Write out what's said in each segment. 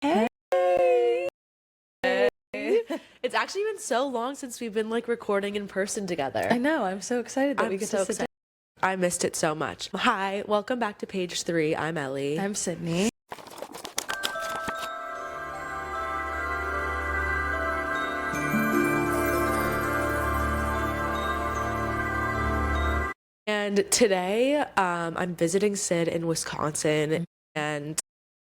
Hey. It's actually been so long since we've been like recording in person together. I know. I'm so excited that we get to sit down. I missed it so much. Hi, welcome back to page 3. I'm Ellie. I'm Sydney. And today, I'm visiting Syd in Wisconsin, and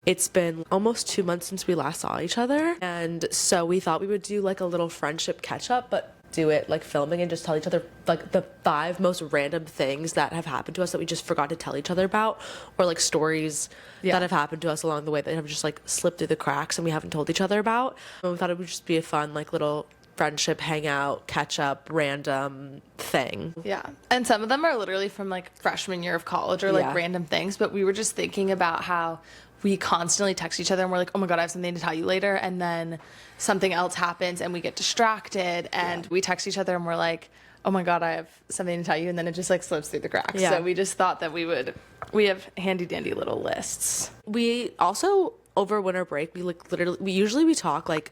it's been almost 2 months since we last saw each other. And so we thought we would do like a little friendship catch up, but do it like filming and just tell each other like the 5 most random things that have happened to us that we just forgot to tell each other about, or like stories that have happened to us along the way that have just like slipped through the cracks and we haven't told each other about. And we thought it would just be a fun like little friendship hangout, catch up, random thing. Yeah. And some of them are literally from like freshman year of college or like random things, but we were just thinking about how we constantly text each other and we're like, oh my God, I have something to tell you later. And then something else happens and we get distracted and we text each other and we're like, oh my God, I have something to tell you. And then it just like slips through the cracks. Yeah. So we just thought that we have handy dandy little lists. We also, over winter break, we like literally, we talk like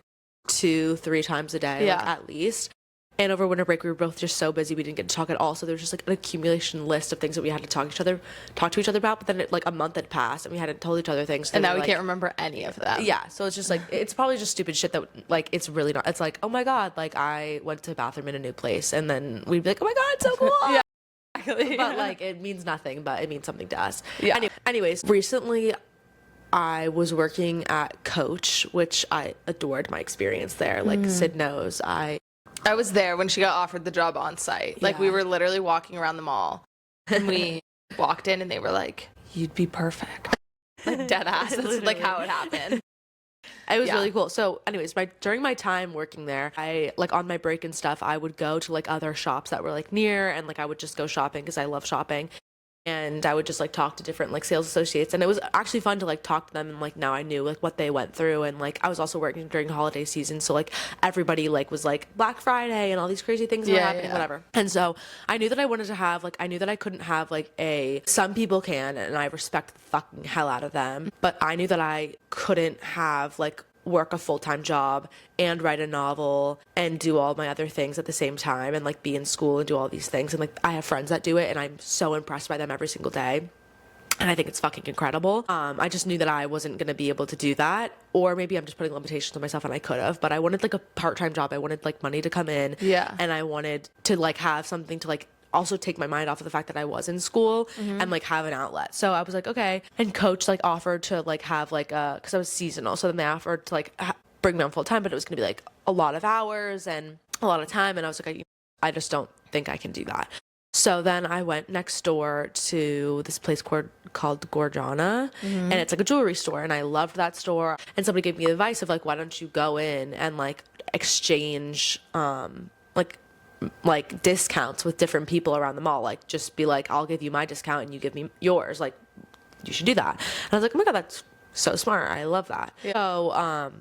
2-3 times a day, like, at least. And over winter break, we were both just so busy we didn't get to talk at all. So there was just like an accumulation list of things that we had to talk to each other about. But then like a month had passed and we hadn't told each other things. So and now we like, can't remember any of them. Yeah. So it's just like, it's probably just stupid shit that like, it's really not. It's like, oh my God, like I went to the bathroom in a new place. And then we'd be like, oh my God, it's so cool. Yeah. Exactly. But like, it means nothing, but it means something to us. Yeah. Anyways, recently I was working at Coach, which I adored my experience there. Like Syd knows, I was there when she got offered the job on site. Like we were literally walking around the mall and we walked in and they were like, you'd be perfect. Like dead ass. That's like how it happened. It was really cool. So anyways, during my time working there, I like on my break and stuff, I would go to like other shops that were like near, and like I would just go shopping because I love shopping. And I would just like talk to different like sales associates, and it was actually fun to like talk to them, and like now I knew like what they went through. And like I was also working during holiday season, so like everybody like was like Black Friday and all these crazy things were happening, whatever. And so I knew that I wanted to have like, I knew that I couldn't have like some people can, and I respect the fucking hell out of them, but I knew that I couldn't have like work a full-time job and write a novel and do all my other things at the same time and like be in school and do all these things. And like I have friends that do it and I'm so impressed by them every single day. And I think it's fucking incredible. I just knew that I wasn't going to be able to do that, or maybe I'm just putting limitations on myself and I could have, but I wanted like a part-time job. I wanted like money to come in. Yeah. And I wanted to like have something to like also take my mind off of the fact that I was in school and like have an outlet. So I was like, okay. And Coach like offered to like have like cause I was seasonal. So then they offered to like bring me on full time, but it was going to be like a lot of hours and a lot of time. And I was like, I just don't think I can do that. So then I went next door to this place called Gorgiana, and it's like a jewelry store, and I loved that store. And somebody gave me advice of like, why don't you go in and like exchange like discounts with different people around the mall. Like just be like, I'll give you my discount and you give me yours. Like you should do that. And I was like, oh my God, that's so smart. I love that. Yeah. So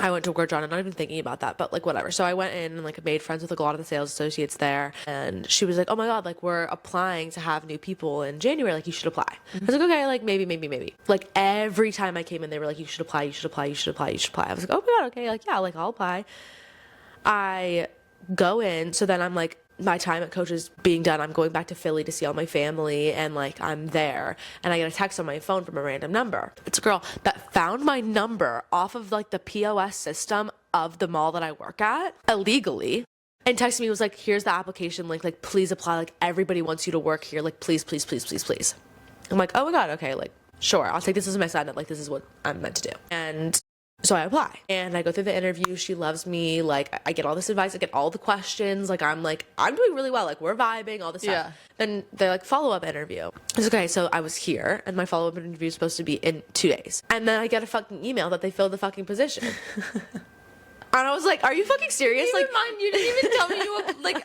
I went to Gorgiana, not even thinking about that, but like whatever. So I went in and like made friends with like a lot of the sales associates there, and she was like, oh my God, like we're applying to have new people in January, like you should apply. I was like, okay, like maybe. Like every time I came in, they were like, you should apply. I was like, oh my God, okay, like yeah, like I'll apply. I go in, so then I'm like, my time at Coach is being done. I'm going back to Philly to see all my family, and like I'm there, and I get a text on my phone from a random number. It's a girl that found my number off of like the POS system of the mall that I work at illegally, and texted me, was like, here's the application link, like please apply, like everybody wants you to work here, like please. I'm like, oh my God, okay, like sure, I'll take this as my sign up, like this is what I'm meant to do. And so I apply and I go through the interview. She loves me. Like I get all this advice. I get all the questions. Like I'm doing really well. Like we're vibing, all this stuff. Yeah. Then they're like, follow-up interview. It's okay. So I was here and my follow-up interview is supposed to be in 2 days. And then I get a fucking email that they filled the fucking position. And I was like, are you fucking serious? Keep like in mind, you didn't even tell me like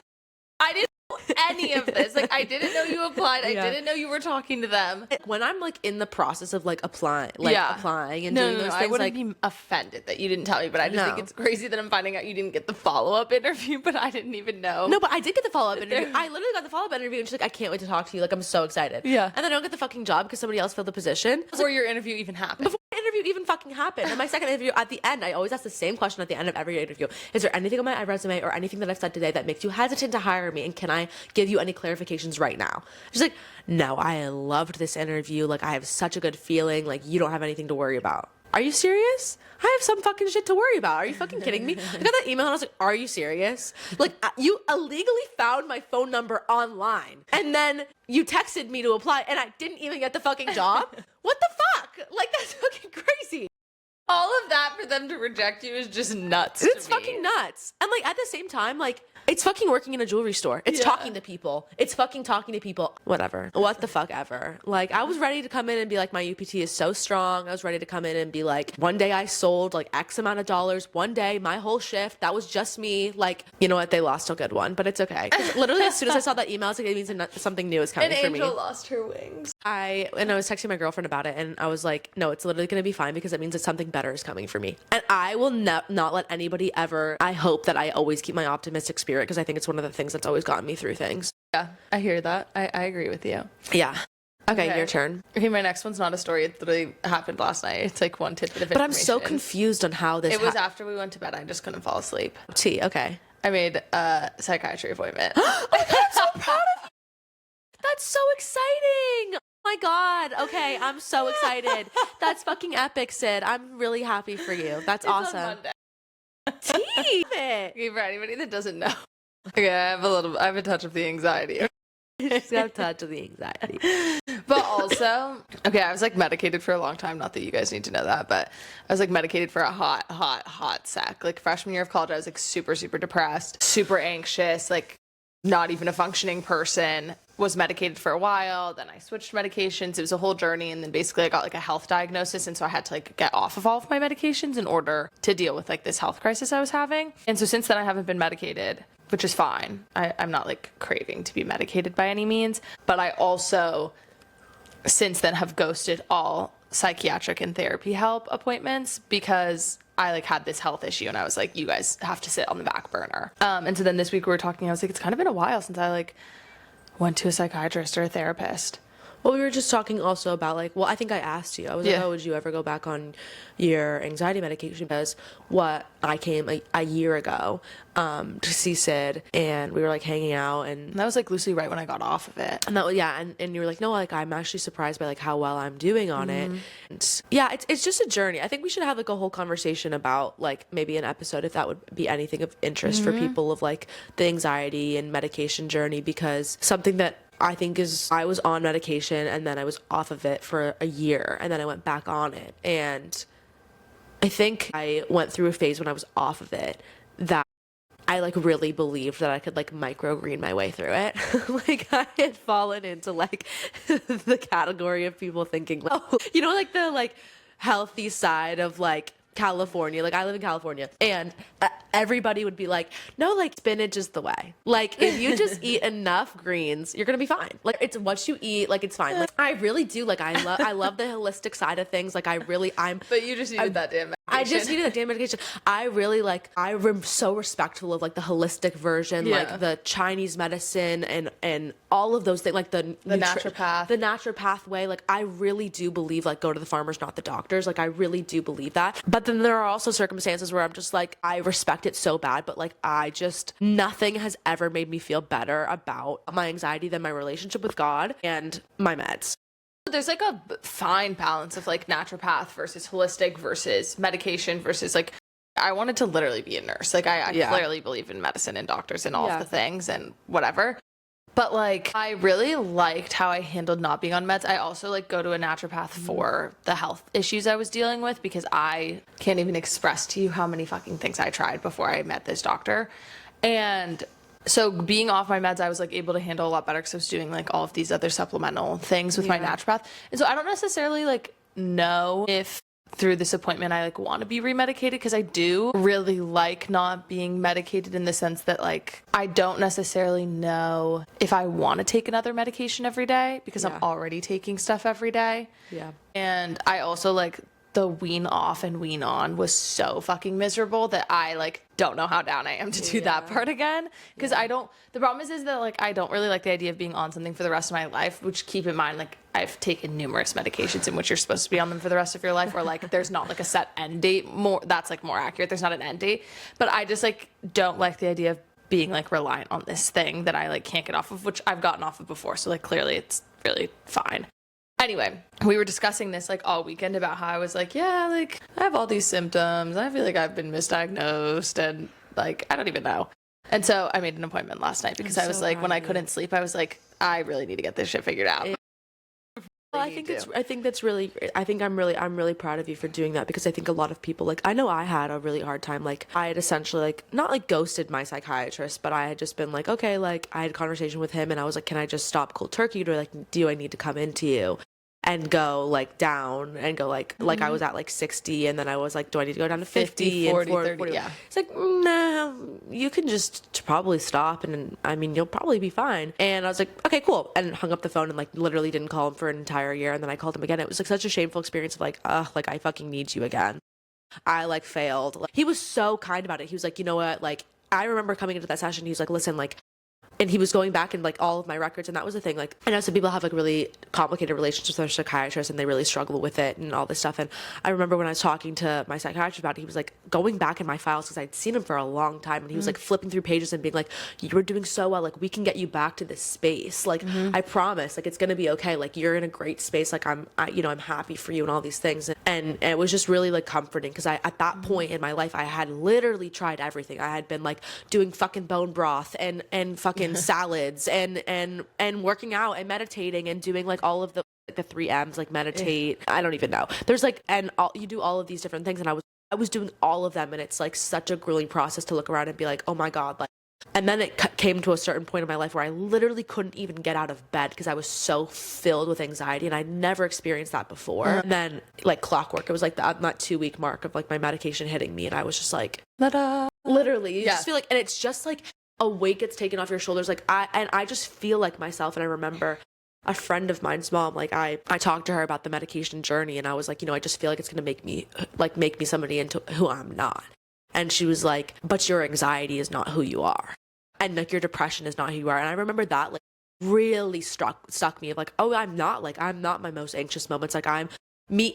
I didn't know any of this. Like I didn't know you applied. I didn't know you were talking to them. When I'm like in the process of like applying and doing those things, I wouldn't like be offended that you didn't tell me, but I just think it's crazy that I'm finding out you didn't get the follow-up interview, but I didn't even know. No, but I did get the follow-up interview. I literally got the follow-up interview and she's like, I can't wait to talk to you. Like I'm so excited. Yeah. And then I don't get the fucking job because somebody else filled the position. Before your interview even happened. Before the interview interview even fucking happened. And my second interview, at the end, I always ask the same question at the end of every interview. Is there anything on my resume or anything that I've said today that makes you hesitant to hire me? And can I give you any clarifications right now? She's like, no, I loved this interview. Like, I have such a good feeling. Like, you don't have anything to worry about. Are you serious? I have some fucking shit to worry about. Are you fucking kidding me? I got that email and I was like, are you serious? Like, you illegally found my phone number online and then you texted me to apply and I didn't even get the fucking job? What the fuck? Like, that's fucking crazy. All of that for them to reject you is just nuts. It's fucking nuts. And like, at the same time, like, it's fucking working in a jewelry store. It's talking to people. It's fucking talking to people. Whatever. What the fuck ever. Like, I was ready to come in and be like, my UPT is so strong. I was ready to come in and be like, one day I sold like X amount of dollars. One day, my whole shift, that was just me. Like, you know what? They lost a good one, but it's okay. Literally, as soon as I saw that email, I was like, it means something new is coming for me. An angel lost her wings. I was texting my girlfriend about it and I was like, no, it's literally going to be fine because it means that something better is coming for me. And I will not let anybody ever, I hope that I always keep my optimistic spirit because I think it's one of the things that's always gotten me through things. Yeah, I hear that. I agree with you. Yeah. Okay, your turn. Okay, my next one's not a story. It literally happened last night. It's like one tidbit of information. But I'm so confused on how this It was after we went to bed. I just couldn't fall asleep. Okay. I made a psychiatry appointment. Oh my God, I'm so proud of you. That's so exciting. Oh my God. Okay, I'm so excited. That's fucking epic, Syd. I'm really happy for you. That's awesome. On Monday. Okay, for anybody that doesn't know. Okay, I have a touch of the anxiety. She's got a touch of the anxiety. But also, okay, I was like medicated for a long time. Not that you guys need to know that, but I was like medicated for a hot sec. Like freshman year of college, I was like super, super depressed, super anxious, like not even a functioning person. Was medicated for a while. Then I switched medications. It was a whole journey. And then basically I got like a health diagnosis. And so I had to like get off of all of my medications in order to deal with like this health crisis I was having. And so since then I haven't been medicated, which is fine. I'm not like craving to be medicated by any means. But I also since then have ghosted all psychiatric and therapy help appointments because I like had this health issue and I was like, you guys have to sit on the back burner. And so then this week we were talking, I was like, it's kind of been a while since I like went to a psychiatrist or a therapist. Well, we were just talking also about like, well, I think I asked you, I was like, oh, would you ever go back on your anxiety medication? Because I came a year ago to see Syd and we were like hanging out and that was like loosely right when I got off of it. And that was, and you were like, no, like I'm actually surprised by like how well I'm doing on it. And yeah, it's just a journey. I think we should have like a whole conversation about like maybe an episode if that would be anything of interest for people of like the anxiety and medication journey, because something that I think is I was on medication and then I was off of it for a year and then I went back on it. And I think I went through a phase when I was off of it that I like really believed that I could like microgreen my way through it. Like I had fallen into like the category of people thinking like, oh, you know, like the like healthy side of like California. Like I live in California and everybody would be like, no, like spinach is the way. Like if you just eat enough greens, you're gonna be fine. Like it's what you eat, like it's fine. Like I really do, like I love the holistic side of things. Like but you just needed that damn medication. I just needed that damn medication. I'm so respectful of like the holistic version, like the Chinese medicine and all of those things, like the naturopath way. Like I really do believe like go to the farmers, not the doctors. Like I really do believe that. But then there are also circumstances where I'm just like, I respect it so bad, but like nothing has ever made me feel better about my anxiety than my relationship with God and my meds. There's like a fine balance of like naturopath versus holistic versus medication versus like I wanted to literally be a nurse. Like I clearly believe in medicine and doctors and all of the things and whatever. But like I really liked how I handled not being on meds. I also like go to a naturopath for the health issues I was dealing with because I can't even express to you how many fucking things I tried before I met this doctor. And so being off my meds, I was like able to handle a lot better because I was doing like all of these other supplemental things with my naturopath. And so I don't necessarily like know if through this appointment I like want to be remedicated because I do really like not being medicated in the sense that like I don't necessarily know if I want to take another medication every day because I'm already taking stuff every day. Yeah. And I also like the wean off and wean on was so fucking miserable that I like don't know how down I am to do that part again because the problem is that like I don't really like the idea of being on something for the rest of my life, which keep in mind like I've taken numerous medications in which you're supposed to be on them for the rest of your life, or like there's not like a set end date. That's like more accurate. There's not an end date, but I just like don't like the idea of being like reliant on this thing that I like can't get off of, which I've gotten off of before. So like clearly it's really fine. Anyway, we were discussing this like all weekend about how I was like, yeah, like I have all these symptoms. I feel like I've been misdiagnosed and like I don't even know. And so I made an appointment last night because I was like, when I couldn't sleep, I was like, I really need to get this shit figured out. Well, I think that's really great. I think I'm really proud of you for doing that, because I think a lot of people, like, I know I had a really hard time. Like, I had essentially like not like ghosted my psychiatrist, but I had just been like, okay, like I had a conversation with him and I was like, can I just stop cold turkey, or like do I need to come into you and go like down and go like I was at like 60 and then I was like, do I need to go down to 50 40, and 30, yeah. It's like, no, you can just probably stop and I mean, you'll probably be fine. And I was like, okay, cool. And hung up the phone and like literally didn't call him for an entire year. And then I called him again. It was like such a shameful experience of like, like I fucking need you again. I like failed. Like, he was so kind about it. He was like, you know what? Like, I remember coming into that session, he was like, listen, like, and he was going back and like all of my records, and that was the thing. Like, I know some people have like really complicated relationships with their psychiatrists and they really struggle with it and all this stuff. And I remember when I was talking to my psychiatrist about it, he was like going back in my files because I'd seen him for a long time, and he was like flipping through pages and being like, you were doing so well, like we can get you back to this space, like I promise, like it's gonna be okay, like you're in a great space, like I'm happy for you and all these things. And it was just really like comforting, because I at that point in my life I had literally tried everything. I had been like doing fucking bone broth and fucking salads and working out and meditating and doing like all of the 3 M's, like meditate, I don't even know, there's like, and you do all of these different things, and I was doing all of them, and it's like such a grueling process to look around and be like, oh my god, like. And then it came to a certain point in my life where I literally couldn't even get out of bed because I was so filled with anxiety, and I'd never experienced that before. And then like clockwork, it was like that 2-week mark of like my medication hitting me, and I was just like, ta-da. Literally, you just feel like, and it's just like a weight gets taken off your shoulders. Like I just feel like myself. And I remember a friend of mine's mom, like I talked to her about the medication journey, and I was like, I just feel like it's gonna make me somebody into who I'm not. And she was like, but your anxiety is not who you are, and like your depression is not who you are. And I remember that like really stuck me of like, oh, I'm not my most anxious moments, like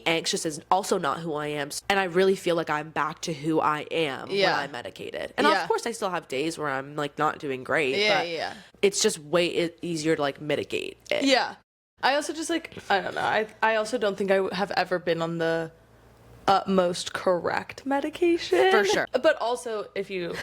anxious is also not who I am. And I really feel like I'm back to who I am when I'm medicated. And of course I still have days where I'm like not doing great, but it's just way easier to like mitigate it. Yeah. I also just like, I don't know. I also don't think I have ever been on the utmost correct medication. For sure. But also if you...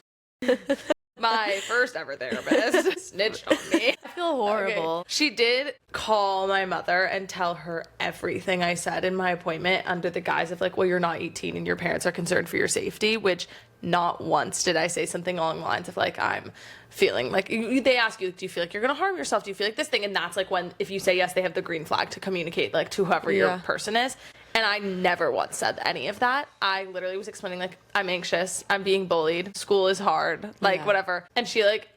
My first ever therapist snitched on me. I feel horrible. Okay. She did call my mother and tell her everything I said in my appointment under the guise of like, well, you're not 18 and your parents are concerned for your safety, which not once did I say something along the lines of like, I'm feeling like, they ask you, do you feel like you're going to harm yourself? Do you feel like this thing? And that's like when, if you say yes, they have the green flag to communicate like to whoever your person is. And I never once said any of that. I literally was explaining like, I'm anxious, I'm being bullied, school is hard, like whatever. And she like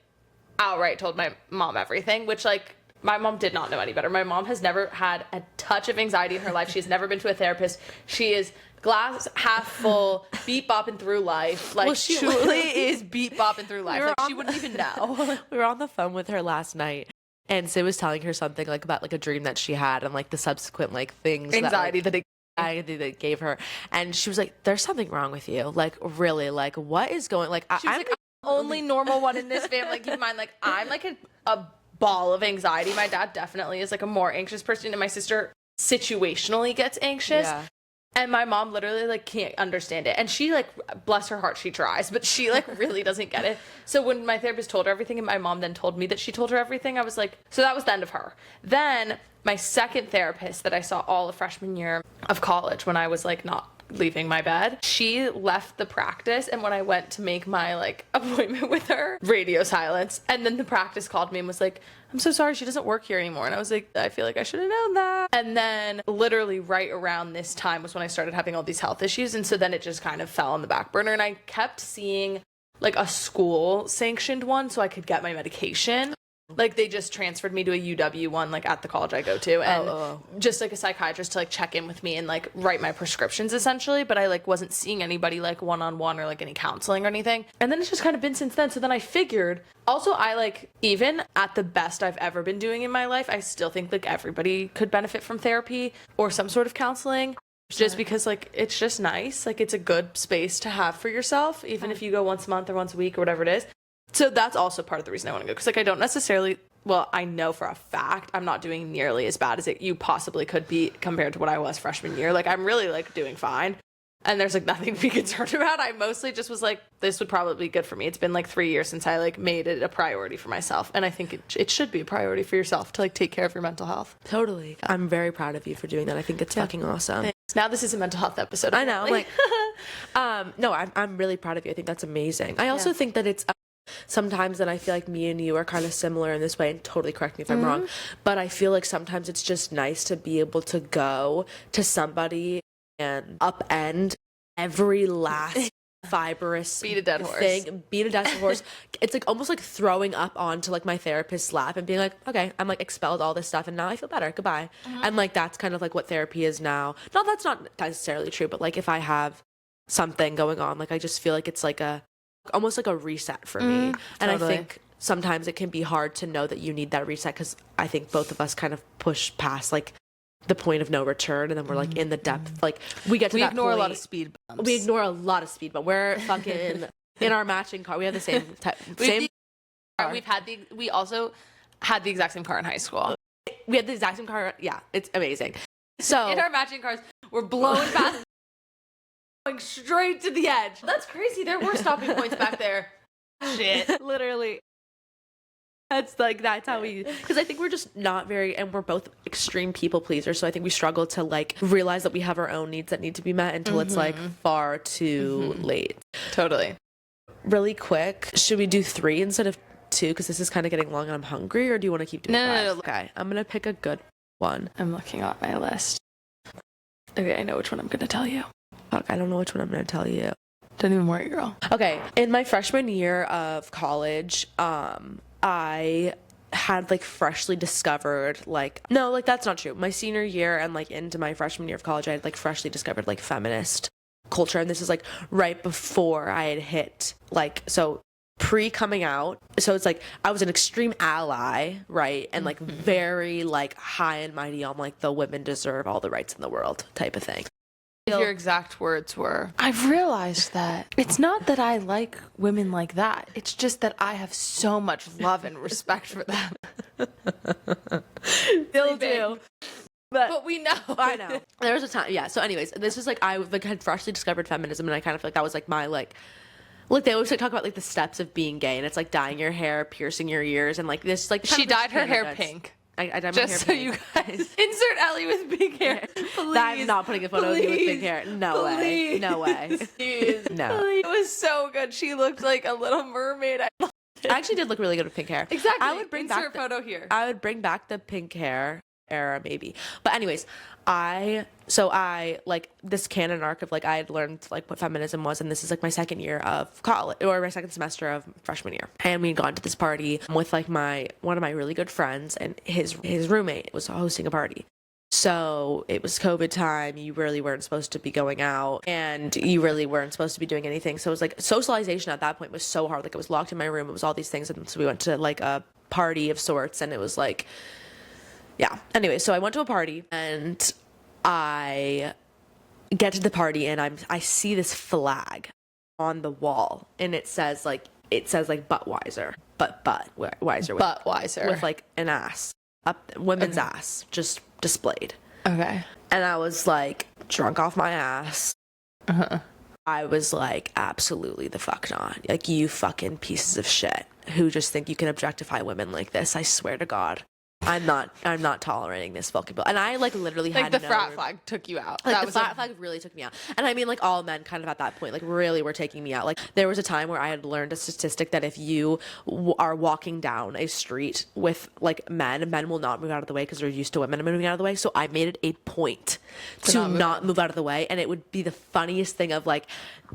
outright told my mom everything, which like my mom did not know any better. My mom has never had a touch of anxiety in her life. She's never been to a therapist. She is glass half full, beat bopping through life. Like, she truly is beat bopping through life. Like, she wouldn't even know. We were on the phone with her last night, and Sid was telling her something like about like a dream that she had and like the subsequent like things, anxiety that it gave her. And she was like, there's something wrong with you. Like, really, like what is going, like she was like, I'm the only normal one in this family. Like, keep in mind, like I'm like a ball of anxiety. My dad definitely is like a more anxious person, and my sister situationally gets anxious. And my mom literally like can't understand it. And she like, bless her heart, she tries, but she like really doesn't get it. So when my therapist told her everything and my mom then told me that she told her everything, I was like, so that was the end of her. Then my second therapist that I saw all of freshman year of college, when I was like not leaving my bed, she left the practice, and when I went to make my like appointment with her, radio silence. And then the practice called me and was like, I'm so sorry, she doesn't work here anymore. And I was like, I feel like I should have known that. And then literally right around this time was when I started having all these health issues, and so then it just kind of fell on the back burner, and I kept seeing like a school sanctioned one so I could get my medication. Like, they just transferred me to a UW one, like, at the college I go to, and just, like, a psychiatrist to, like, check in with me and, like, write my prescriptions, essentially, but I, like, wasn't seeing anybody, like, one-on-one or, like, any counseling or anything, and then it's just kind of been since then. So then I figured, also, I, like, even at the best I've ever been doing in my life, I still think, like, everybody could benefit from therapy or some sort of counseling, just because, like, it's just nice, like, it's a good space to have for yourself, even if you go once a month or once a week or whatever it is. So that's also part of the reason I want to go, because, like, I don't necessarily, well, I know for a fact I'm not doing nearly as bad as you possibly could be compared to what I was freshman year. Like, I'm really, like, doing fine, and there's, like, nothing to be concerned about. I mostly just was like, this would probably be good for me. It's been, like, 3 years since I, like, made it a priority for myself, and I think it should be a priority for yourself to, like, take care of your mental health. Totally. I'm very proud of you for doing that. I think it's fucking awesome. Thanks. Now this is a mental health episode. I know. I'm like, no, I'm really proud of you. I think that's amazing. I also think that it's sometimes that I feel like me and you are kind of similar in this way, and totally correct me if I'm wrong, but I feel like sometimes it's just nice to be able to go to somebody and upend every last fibrous beat a dead horse. It's like almost like throwing up onto like my therapist's lap and being like, okay, I'm like expelled all this stuff and now I feel better, goodbye. And like that's kind of like what therapy is now. No, that's not necessarily true, but like if I have something going on, like I just feel like it's like almost like a reset for me. And I think sometimes it can be hard to know that you need that reset, because I think both of us kind of push past like the point of no return, and then we're like in the depth, like we get to that ignore point. a lot of speed bumps. We ignore a lot of speed bumps. We're fucking in our matching car. We have the same type. We also had the exact same car in high school. We had the exact same car. Yeah, it's amazing. So in our matching cars, we're blowing past, going straight to the edge. That's crazy. There were stopping points back there. Shit, literally. That's how we, because I think we're just not very, and we're both extreme people pleasers, so I think we struggle to like realize that we have our own needs that need to be met until it's like far too late. Totally. Really quick, should we do 3 instead of 2, because this is kind of getting long and I'm hungry, or do you want to keep doing 5? No. Okay, I'm gonna pick a good one. I'm looking at my list. Okay, I know which one I'm gonna tell you. Fuck, I don't know which one I'm gonna tell you. Don't even worry, girl. Okay, in my freshman year of college, I had like freshly discovered that's not true. My senior year and like into my freshman year of college, I had like freshly discovered like feminist culture, and this is like right before I had hit like, so pre coming out. So it's like I was an extreme ally, right? And like very like high and mighty on like the women deserve all the rights in the world type of thing. Your exact words were, I've realized that it's not that I like women like that. It's just that I have so much love and respect for them. Still do. But we know. I know. There was a time, yeah. So anyways, this is like, I like had freshly discovered feminism, and I kind of feel like that was like my like they always like talk about like the steps of being gay, and it's like dyeing your hair, piercing your ears, and like this like she dyed her hair pink. I dyed my just hair so pink. you guys insert Ellie with pink hair. Please, I'm not putting a photo of you with pink hair. No way. No way. No. It was so good. She looked like a little mermaid. I actually did look really good with pink hair. Exactly. I would bring insert photo here. I would bring back the pink hair era maybe. But anyways, I like this canon arc of like I had learned like what feminism was, and this is like my second year of college, or my second semester of freshman year, and we'd gone to this party with like one of my really good friends, and his roommate was hosting a party. So it was COVID time. You really weren't supposed to be going out, and you really weren't supposed to be doing anything. So it was like socialization at that point was so hard. Like I was locked in my room. It was all these things, and so we went to like a party of sorts, and it was like, yeah. Anyway, so I went to a party, and I get to the party, and I see this flag on the wall, and it says like Buttweiser, Buttweiser with like an ass up, women's ass just displayed. Okay. And I was like drunk off my ass. I was like, absolutely the fuck not. Like, you fucking pieces of shit who just think you can objectify women like this. I swear to God. I'm not tolerating this fucking bill. And I like literally Like had the no frat flag took you out. Like That the was frat flag really took me out. And I mean, like, all men kind of at that point, like, really were taking me out. Like, there was a time where I had learned a statistic that if you are walking down a street with, like, men will not move out of the way because they're used to women moving out of the way. So I made it a point to not move out of the way. And it would be the funniest thing of, like,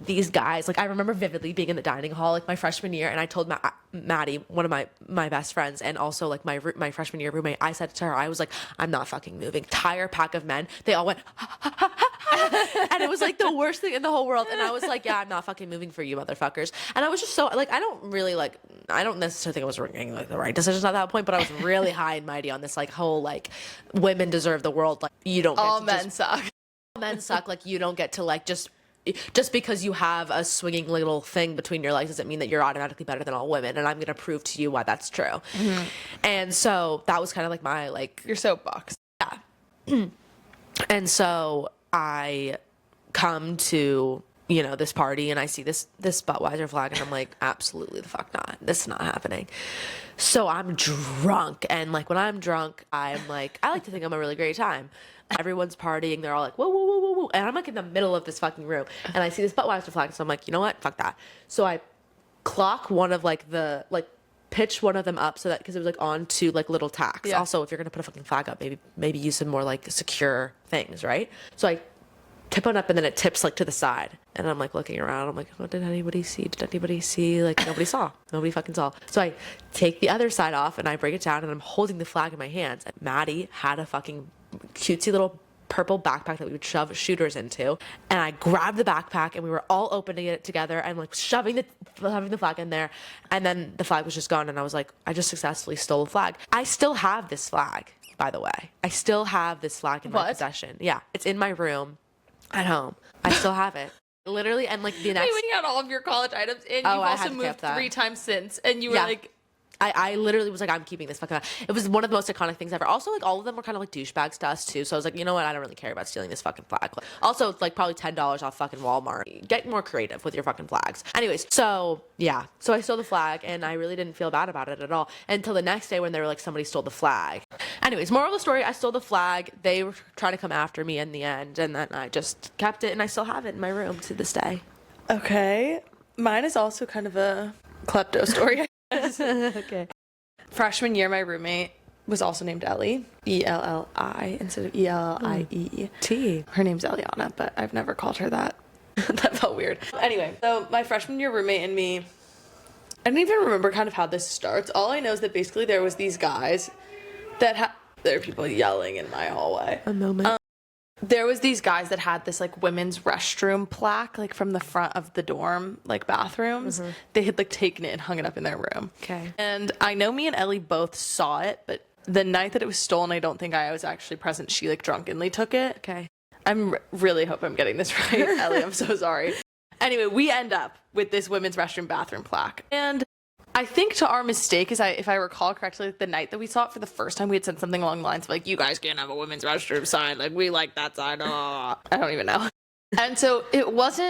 these guys. Like, I remember vividly being in the dining hall, like, my freshman year, and I told Maddie, one of my best friends, and also, like, my freshman year roommate, I said to her, I was like, I'm not fucking moving. Entire pack of men, they all went, and it was like the worst thing in the whole world. And I was like, yeah, I'm not fucking moving for you motherfuckers. And I was just so, like, I don't necessarily think I was making, like, the right decisions at that point, but I was really high and mighty on this, like, whole, like, women deserve the world. Like, you don't get all to men suck. All men suck. Like, you don't get to, like, just because you have a swinging little thing between your legs doesn't mean that you're automatically better than all women. And I'm going to prove to you why that's true. Mm-hmm. And so that was kind of like my, like, your soapbox. Yeah. And so I come to, you know, this party and I see this Budweiser flag and I'm like, absolutely the fuck not. This is not happening. So I'm drunk. And, like, when I'm drunk, I'm like, I like to think I'm a really great time. Everyone's partying. They're all like, whoa, whoa, whoa, whoa, whoa. And I'm, like, in the middle of this fucking room. And I see this Budweiser flag. So I'm like, you know what? Fuck that. So I clock one of, like, pitch one of them up so that, because it was, like, on two, like, little tacks. Yeah. Also, if you're going to put a fucking flag up, maybe use some more, like, secure things, right? So I tip one up and then it tips, like, to the side. And I'm, like, looking around. I'm like, oh, did anybody see? Like, nobody saw. Nobody fucking saw. So I take the other side off and I bring it down and I'm holding the flag in my hands. And Maddie had a fucking cutesy little purple backpack that we would shove shooters into, and I grabbed the backpack and we were all opening it together and, like, shoving the flag in there, and then the flag was just gone and I was like, I just successfully stole a flag. I still have this flag, by the way. I still have this flag in my possession. Yeah, it's in my room at home. I still have it. Literally. And, like, the next... When you had all of your college items and you've also moved 3 times since, and you were like... I literally was like, I'm keeping this fucking... It was one of the most iconic things ever. Also, like, all of them were kind of like douchebags to us, too. So I was like, you know what? I don't really care about stealing this fucking flag. Also, it's, like, probably $10 off fucking Walmart. Get more creative with your fucking flags. Anyways, so, yeah. So I stole the flag, and I really didn't feel bad about it at all. Until the next day when they were like, somebody stole the flag. Anyways, moral of the story, I stole the flag. They were trying to come after me in the end, and then I just kept it, and I still have it in my room to this day. Okay. Mine is also kind of a klepto story. Okay. Freshman year, my roommate was also named Ellie, Elli instead of Ellie. Her name's Eliana, but I've never called her that. That felt weird. Anyway, so my freshman year roommate and me, I don't even remember kind of how this starts. All I know is that basically there was these guys that there are people yelling in my hallway. A moment. There was these guys that had this, like, women's restroom plaque, like, from the front of the dorm, like, bathrooms. Mm-hmm. They had, like, taken it and hung it up in their room. Okay. And I know me and Ellie both saw it, but the night that it was stolen, I don't think I was actually present. She, like, drunkenly took it. Okay. I'm really hope I'm getting this right, Ellie. I'm so sorry. Anyway, we end up with this women's restroom bathroom plaque. And I think to our mistake, if I recall correctly, the night that we saw it for the first time, we had said something along the lines of, like, you guys can't have a women's restroom sign. Like, we like that sign. Oh. I don't even know. And so it was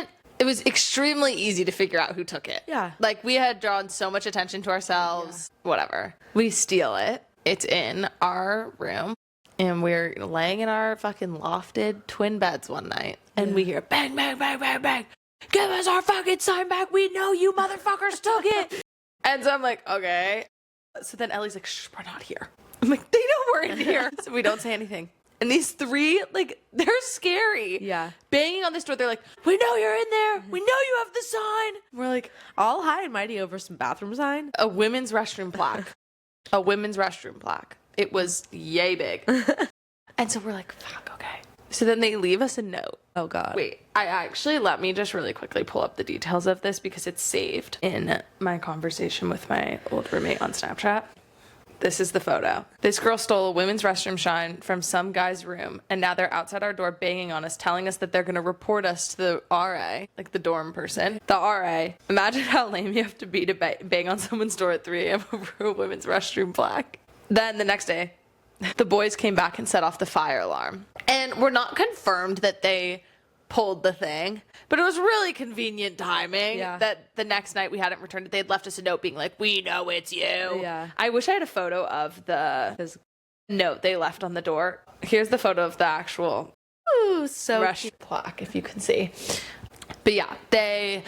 extremely easy to figure out who took it. Yeah. Like, we had drawn so much attention to ourselves. Yeah. Whatever. We steal it. It's in our room. And we're laying in our fucking lofted twin beds one night. And we hear bang, bang, bang, bang, bang. Give us our fucking sign back. We know you motherfuckers took it. And so I'm like, okay. So then Ellie's like, shh, we're not here. I'm like, they know we're in here. So we don't say anything. And these 3, like, they're scary. Yeah. Banging on this door. They're like, we know you're in there. We know you have the sign. We're like, all high and mighty over some bathroom sign. A women's restroom plaque. A women's restroom plaque. It was yay big. And so we're like, fuck, okay. So then they leave us a note. Oh, God. Wait, let me just really quickly pull up the details of this because it's saved in my conversation with my old roommate on Snapchat. This is the photo. This girl stole a women's restroom sign from some guy's room, and now they're outside our door banging on us, telling us that they're going to report us to the RA, like the dorm person. The RA. Imagine how lame you have to be to bang on someone's door at 3 a.m. over a women's restroom plaque. Then the next day, the boys came back and set off the fire alarm. And we're not confirmed that they pulled the thing, but it was really convenient timing that the next night we hadn't returned it. They had left us a note being like, we know it's you. Yeah. I wish I had a photo of the note they left on the door. Here's the photo of the actual rush plaque, if you can see. But yeah, they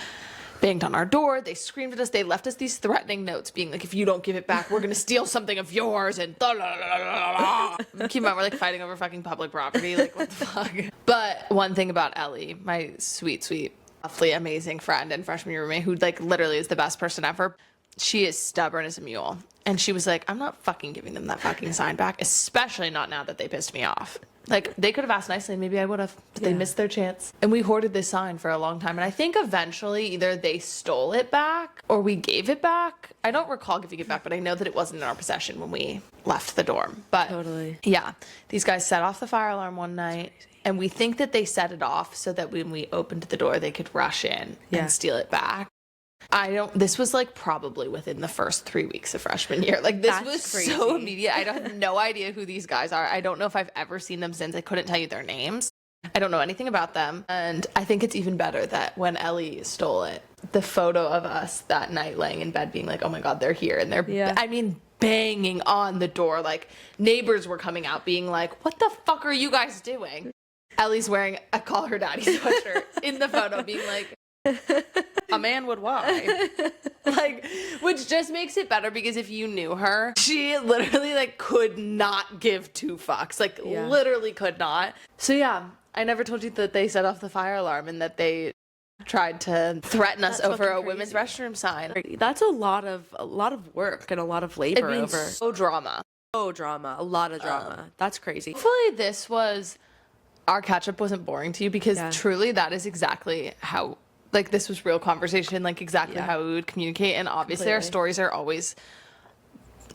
banged on our door. They screamed at us. They left us these threatening notes being like, if you don't give it back, we're going to steal something of yours. And keep in mind, we're like fighting over fucking public property. Like, what the fuck? But one thing about Ellie, my sweet, sweet, awfully amazing friend and freshman year roommate, who like literally is the best person ever. She is stubborn as a mule. And she was like, I'm not fucking giving them that fucking sign back, especially not now that they pissed me off. Like, they could have asked nicely, and maybe I would have, but they missed their chance. And we hoarded this sign for a long time. And I think eventually either they stole it back or we gave it back. I don't recall giving it back, but I know that it wasn't in our possession when we left the dorm. But Totally. Yeah, these guys set off the fire alarm one night. And we think that they set it off so that when we opened the door, they could rush in and steal it back. This was like probably within the first 3 weeks of freshman year. Like this was crazy. So immediate. I have no idea who these guys are. I don't know if I've ever seen them since. I couldn't tell you their names. I don't know anything about them. And I think it's even better that when Ellie stole it, the photo of us that night laying in bed being like, oh my God, they're here. And they're, I mean, banging on the door. Like neighbors were coming out being like, what the fuck are you guys doing? Ellie's wearing a Call Her Daddy sweatshirt in the photo being like, a man would why? Like, which just makes it better because if you knew her, she literally like could not give two fucks. Like literally could not. So yeah, I never told you that they set off the fire alarm and that they tried to threaten us over a women's restroom sign. That's a lot of work and a lot of labor over. So drama. So drama. A lot of drama. That's crazy. Hopefully our catch-up wasn't boring to you because truly that is exactly how, like, this was real conversation, like exactly how we would communicate. And obviously our stories are always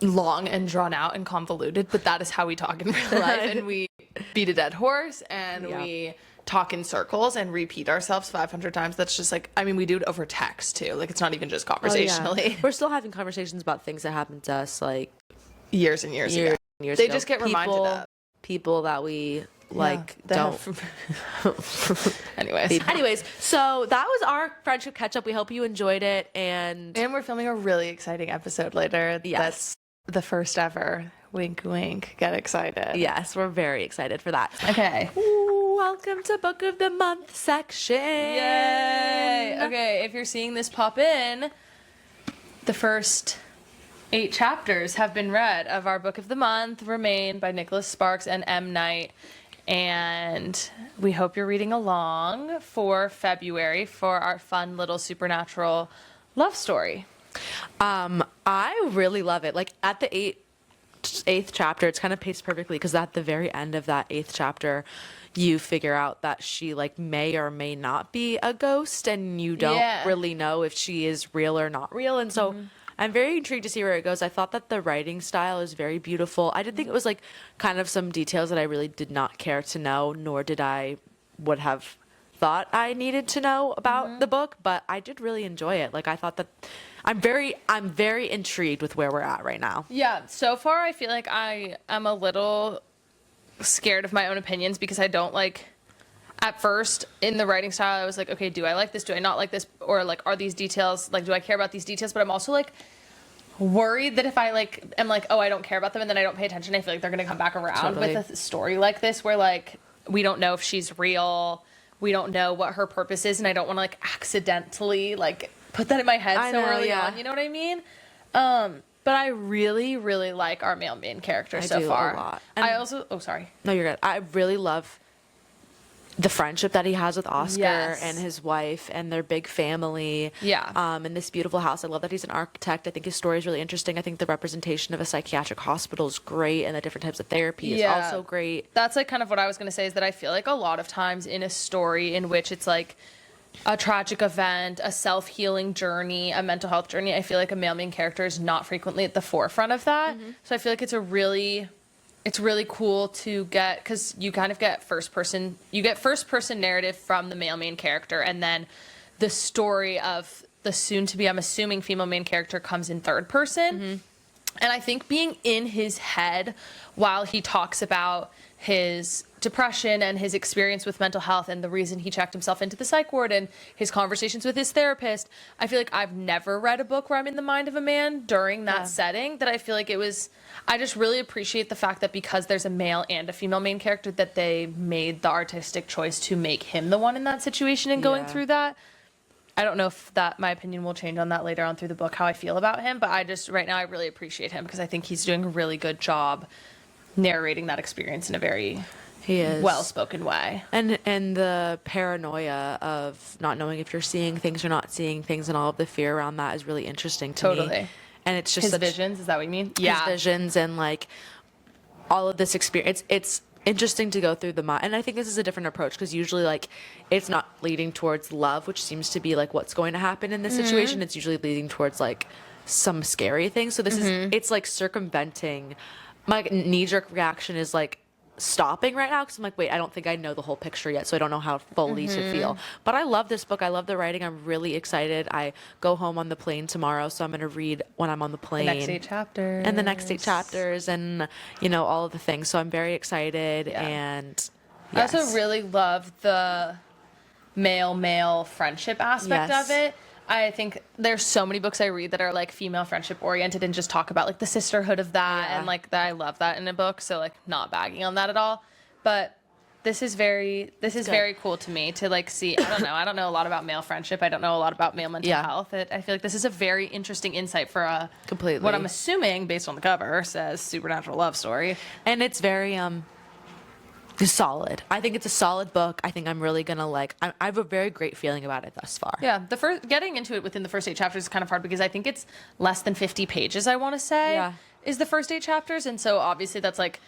long and drawn out and convoluted, but that is how we talk in real life. And we beat a dead horse and we talk in circles and repeat ourselves 500 times. That's just like, I mean, we do it over text too. Like, it's not even just conversationally. We're still having conversations about things that happened to us like years and years ago. They just get reminded of people that we don't. Anyways, so that was our friendship catch up. We hope you enjoyed it, and we're filming a really exciting episode later. Yes. That's the first ever. Wink, wink. Get excited. Yes, we're very excited for that. Okay. Ooh, welcome to Book of the Month section. Yay! Okay, if you're seeing this pop in, the first 8 chapters have been read of our Book of the Month, Remain by Nicholas Sparks and M. Night. And we hope you're reading along for February for our fun little supernatural love story. I really love it. Like at the eighth chapter, it's kind of paced perfectly because at the very end of that 8th chapter, you figure out that she like may or may not be a ghost, and you don't really know if she is real or not real. And so I'm very intrigued to see where it goes. I thought that the writing style is very beautiful. I did think it was like kind of some details that I really did not care to know, nor did I would have thought I needed to know about the book, but I did really enjoy it. Like I thought that I'm very intrigued with where we're at right now. Yeah, so far I feel like I am a little scared of my own opinions because I don't like. At first, in the writing style, I was like, okay, do I like this? Do I not like this? Or, like, are these details, like, do I care about these details? But I'm also, like, worried that if I, like, am like, oh, I don't care about them, and then I don't pay attention, I feel like they're going to come back around with a story like this where, like, we don't know if she's real. We don't know what her purpose is, and I don't want to, like, accidentally, like, put that in my head early on. You know what I mean? But I really, really like our male main character so far. A lot. And I also... Oh, sorry. No, you're good. I really love the friendship that he has with Oscar and his wife and their big family. And this beautiful house. I love that he's an architect. I think his story is really interesting. I think the representation of a psychiatric hospital is great, and the different types of therapy is also great. That's like kind of what I was going to say, is that I feel like a lot of times in a story in which it's like a tragic event, a self-healing journey, a mental health journey, I feel like a male main character is not frequently at the forefront of that. So I feel like it's really cool to get, because you kind of get first person narrative from the male main character, and then the story of the soon to be, I'm assuming, female main character comes in third person. And I think being in his head while he talks about his depression and his experience with mental health and the reason he checked himself into the psych ward and his conversations with his therapist. I feel like I've never read a book where I'm in the mind of a man during that setting, that I feel like I just really appreciate the fact that because there's a male and a female main character, that they made the artistic choice to make him the one in that situation and going through that. I don't know if my opinion will change on that later on through the book, how I feel about him, but right now I really appreciate him because I think he's doing a really good job narrating that experience in a very well-spoken way. And the paranoia of not knowing if you're seeing things or not seeing things, and all of the fear around that is really interesting to me. And it's just his visions, is that what you mean? His visions and like all of this experience. It's interesting to go through the mind, and I think this is a different approach because usually like it's not leading towards love, which seems to be like what's going to happen in this situation. It's usually leading towards like some scary thing. So this is, it's like circumventing. My knee-jerk reaction is like stopping right now because I'm like, wait, I don't think I know the whole picture yet, so I don't know how fully to feel. But I love this book. I love the writing. I'm really excited. I go home on the plane tomorrow, so I'm going to read when I'm on the plane. The next 8 chapters. And the next 8 chapters and, you know, all of the things. So I'm very excited. And I also really love the male-male friendship aspect of it. I think there's so many books I read that are like female friendship oriented and just talk about like the sisterhood of that and like that. I love that in a book, so like not bagging on that at all. But this is very cool to me to like see. I don't know a lot about male friendship. I don't know a lot about male mental health. I feel like this is a very interesting insight for a what I'm assuming based on the cover says supernatural love story. And it's very solid. I think it's a solid book. I think I'm really gonna like. I have a very great feeling about it thus far. Yeah, getting into it within the first 8 chapters is kind of hard because I think it's less than 50 pages. I want to say is the first 8 chapters, and so obviously that's like.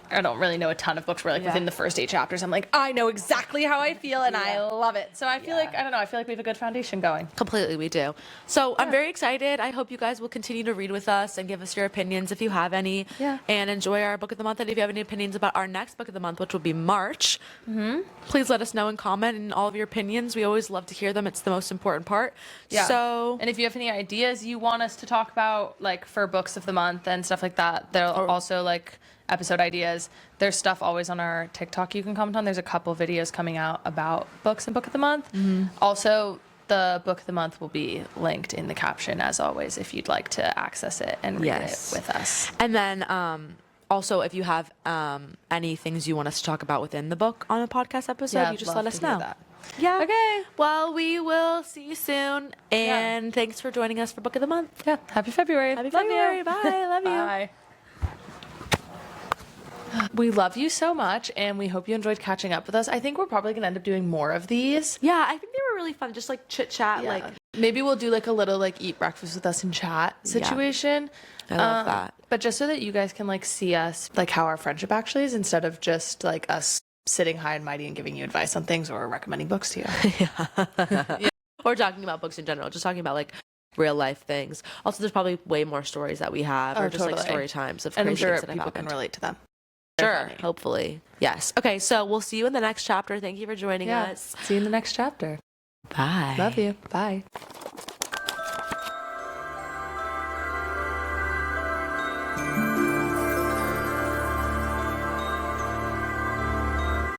I don't really know a ton of books where, like, within the first 8 chapters, I'm like, I know exactly how I feel, and I love it. So I feel like, I don't know, I feel like we have a good foundation going. Completely, we do. So I'm very excited. I hope you guys will continue to read with us and give us your opinions if you have any, and enjoy our book of the month. And if you have any opinions about our next book of the month, which will be March, please let us know and comment and all of your opinions. We always love to hear them. It's the most important part. Yeah. So, and if you have any ideas you want us to talk about, like, for books of the month and stuff like that, there are also, like, episode ideas. There's stuff always on our TikTok you can comment on. There's a couple videos coming out about books and book of the month. Also, the book of the month will be linked in the caption as always if you'd like to access it and read it with us. And then also if you have any things you want us to talk about within the book on a podcast episode, you just let us know. Yeah. Okay. Well, we will see you soon. And thanks for joining us for Book of the Month. Yeah. Happy February. Happy February. Bye. Love you. Bye. We love you so much, and we hope you enjoyed catching up with us. I think we're probably going to end up doing more of these. Yeah, I think they were really fun. Just, like, chit-chat. Yeah. Like, maybe we'll do, like, a little, like, eat breakfast with us and chat situation. I love that. But just so that you guys can, like, see us, like, how our friendship actually is, instead of just, like, us sitting high and mighty and giving you advice on things or recommending books to you. Or talking about books in general. Just talking about, like, real life things. Also, there's probably way more stories that we have, or just like story times of crazy things that people can relate to them. Sure, hopefully. Yes. Okay, so we'll see you in the next chapter. Thank you for joining us. See you in the next chapter. Bye. Love you. Bye.